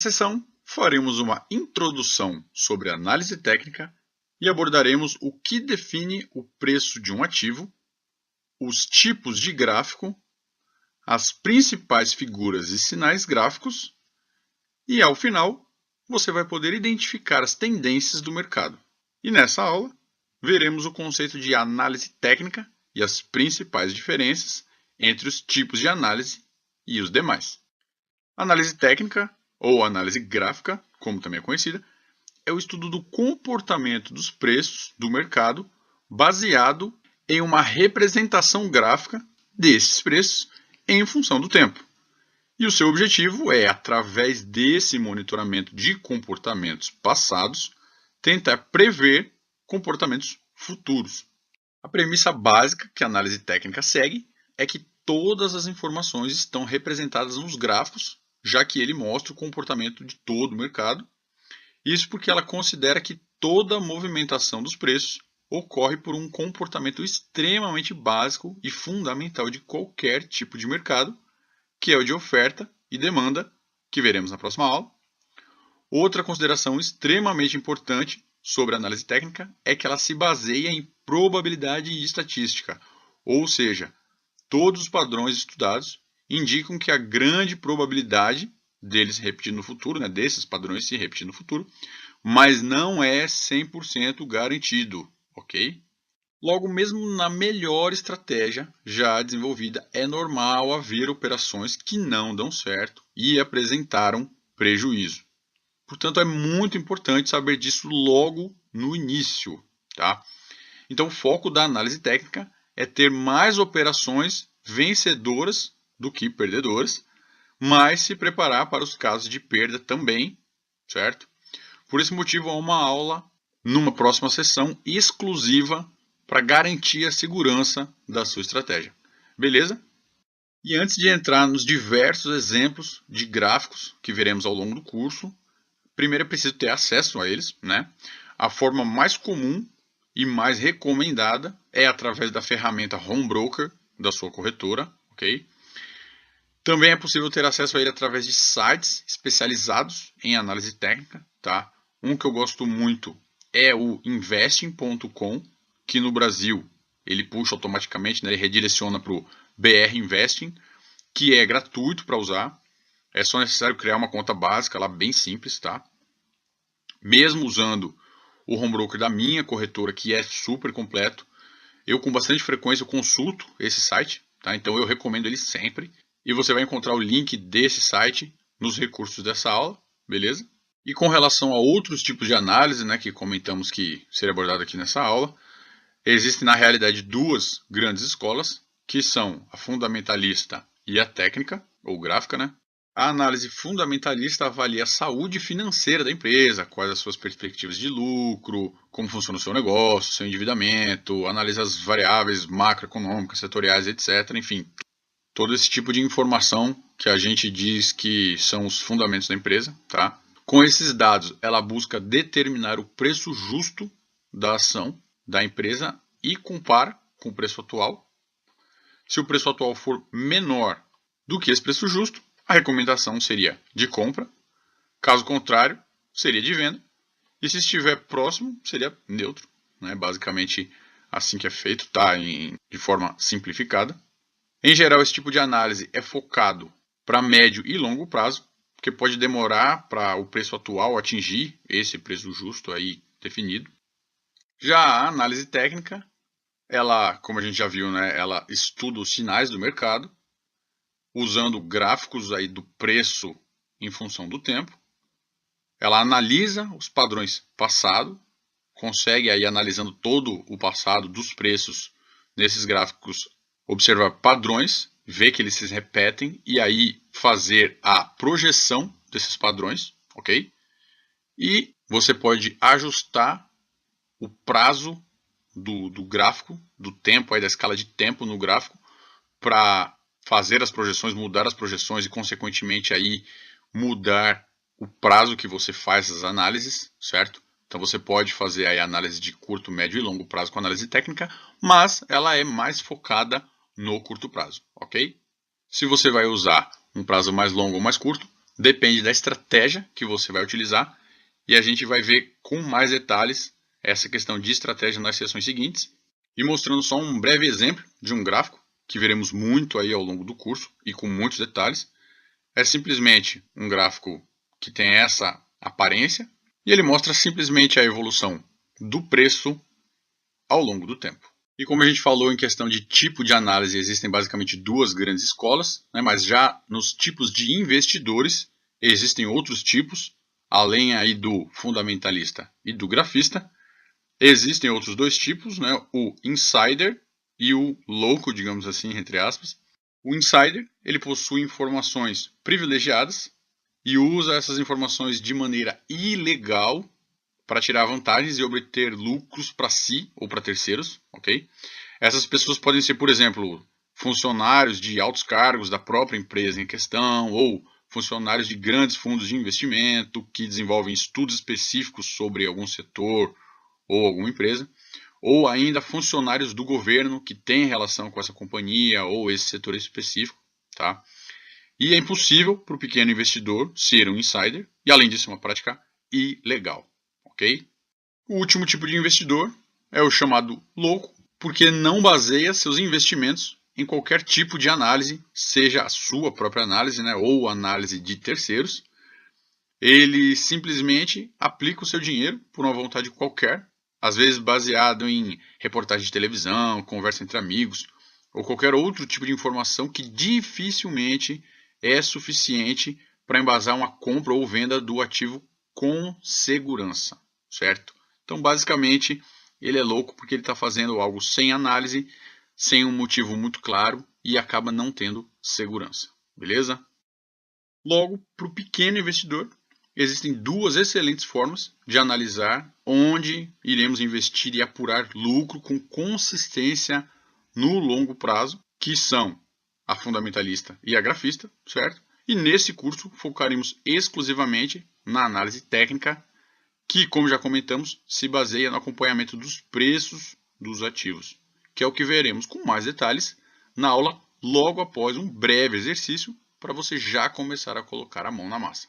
sessão, faremos uma introdução sobre análise técnica e abordaremos o que define o preço de um ativo, os tipos de gráfico, as principais figuras e sinais gráficos e, ao final, você vai poder identificar as tendências do mercado. E nessa aula, veremos o conceito de análise técnica e as principais diferenças entre os tipos de análise e os demais. Análise técnica, ou análise gráfica, como também é conhecida, é o estudo do comportamento dos preços do mercado baseado em uma representação gráfica desses preços em função do tempo. E o seu objetivo é, através desse monitoramento de comportamentos passados, tentar prever comportamentos futuros. A premissa básica que a análise técnica segue é que todas as informações estão representadas nos gráficos, já que ele mostra o comportamento de todo o mercado. Isso porque ela considera que toda a movimentação dos preços ocorre por um comportamento extremamente básico e fundamental de qualquer tipo de mercado, que é o de oferta e demanda, que veremos na próxima aula. Outra consideração extremamente importante sobre a análise técnica é que ela se baseia em probabilidade e estatística, ou seja, todos os padrões estudados indicam que a grande probabilidade deles se repetir no futuro, desses padrões se repetir no futuro, mas não é 100% garantido, ok? Logo, mesmo na melhor estratégia já desenvolvida, é normal haver operações que não dão certo e apresentaram prejuízo. Portanto, é muito importante saber disso logo no início, tá? Então, o foco da análise técnica é ter mais operações vencedoras do que perdedoras, mas se preparar para os casos de perda também, certo? Por esse motivo, há uma aula numa próxima sessão exclusiva para garantir a segurança da sua estratégia. Beleza? E antes de entrar nos diversos exemplos de gráficos que veremos ao longo do curso, primeiro é preciso ter acesso a eles, A forma mais comum e mais recomendada é através da ferramenta Home Broker da sua corretora, ok? Também é possível ter acesso a ele através de sites especializados em análise técnica, tá? Um que eu gosto muito é o investing.com, que no Brasil ele puxa automaticamente, ele redireciona para o BR Investing, que é gratuito para usar. É só necessário criar uma conta básica lá, bem simples, tá? Mesmo usando o home broker da minha corretora, que é super completo, eu com bastante frequência eu consulto esse site, tá? Então eu recomendo ele sempre. E você vai encontrar o link desse site nos recursos dessa aula, beleza? E com relação a outros tipos de análise, que comentamos que seria abordado aqui nessa aula, existem na realidade duas grandes escolas, que são a fundamentalista e a técnica, ou gráfica, A análise fundamentalista avalia a saúde financeira da empresa, quais as suas perspectivas de lucro, como funciona o seu negócio, seu endividamento, analisa as variáveis macroeconômicas, setoriais, etc. Enfim, todo esse tipo de informação que a gente diz que são os fundamentos da empresa, tá? Com esses dados, ela busca determinar o preço justo da ação da empresa e compara com o preço atual. Se o preço atual for menor do que esse preço justo, a recomendação seria de compra. Caso contrário, seria de venda. E se estiver próximo, seria neutro. Basicamente assim que é feito, tá? De forma simplificada. Em geral, esse tipo de análise é focado para médio e longo prazo, porque pode demorar para o preço atual atingir esse preço justo aí definido. Já a análise técnica, ela, como a gente já viu, ela estuda os sinais do mercado, usando gráficos aí do preço em função do tempo. Ela analisa os padrões passados, consegue aí analisando todo o passado dos preços nesses gráficos, observar padrões, ver que eles se repetem e aí fazer a projeção desses padrões, ok? E você pode ajustar o prazo do gráfico, do tempo, aí da escala de tempo no gráfico, para fazer as projeções, mudar as projeções e, consequentemente, aí mudar o prazo que você faz as análises, certo? Então você pode fazer aí análise de curto, médio e longo prazo com análise técnica, mas ela é mais focada no curto prazo, ok? Se você vai usar um prazo mais longo ou mais curto, depende da estratégia que você vai utilizar e a gente vai ver com mais detalhes essa questão de estratégia nas sessões seguintes e mostrando só um breve exemplo de um gráfico que veremos muito aí ao longo do curso e com muitos detalhes. É simplesmente um gráfico que tem essa aparência e ele mostra simplesmente a evolução do preço ao longo do tempo. E como a gente falou em questão de tipo de análise, existem basicamente duas grandes escolas, né? Mas já nos tipos de investidores existem outros tipos, além aí do fundamentalista e do grafista. Existem outros dois tipos, né? O insider e o louco, digamos assim, entre aspas. O insider, ele possui informações privilegiadas e usa essas informações de maneira ilegal para tirar vantagens e obter lucros para si ou para terceiros, ok? Essas pessoas podem ser, por exemplo, funcionários de altos cargos da própria empresa em questão ou funcionários de grandes fundos de investimento que desenvolvem estudos específicos sobre algum setor ou alguma empresa, ou ainda funcionários do governo que têm relação com essa companhia ou esse setor específico, tá? E é impossível para o pequeno investidor ser um insider e, além disso, uma prática ilegal. Okay? O último tipo de investidor é o chamado louco, porque não baseia seus investimentos em qualquer tipo de análise, seja a sua própria análise, né, ou análise de terceiros. Ele simplesmente aplica o seu dinheiro por uma vontade qualquer, às vezes baseado em reportagem de televisão, conversa entre amigos, ou qualquer outro tipo de informação que dificilmente é suficiente para embasar uma compra ou venda do ativo com segurança. Certo? Então, basicamente, ele é louco porque ele está fazendo algo sem análise, sem um motivo muito claro e acaba não tendo segurança. Beleza? Logo, para o pequeno investidor, existem duas excelentes formas de analisar onde iremos investir e apurar lucro com consistência no longo prazo, que são a fundamentalista e a grafista, certo? E nesse curso focaremos exclusivamente na análise técnica, que, como já comentamos, se baseia no acompanhamento dos preços dos ativos, que é o que veremos com mais detalhes na aula logo após um breve exercício para você já começar a colocar a mão na massa.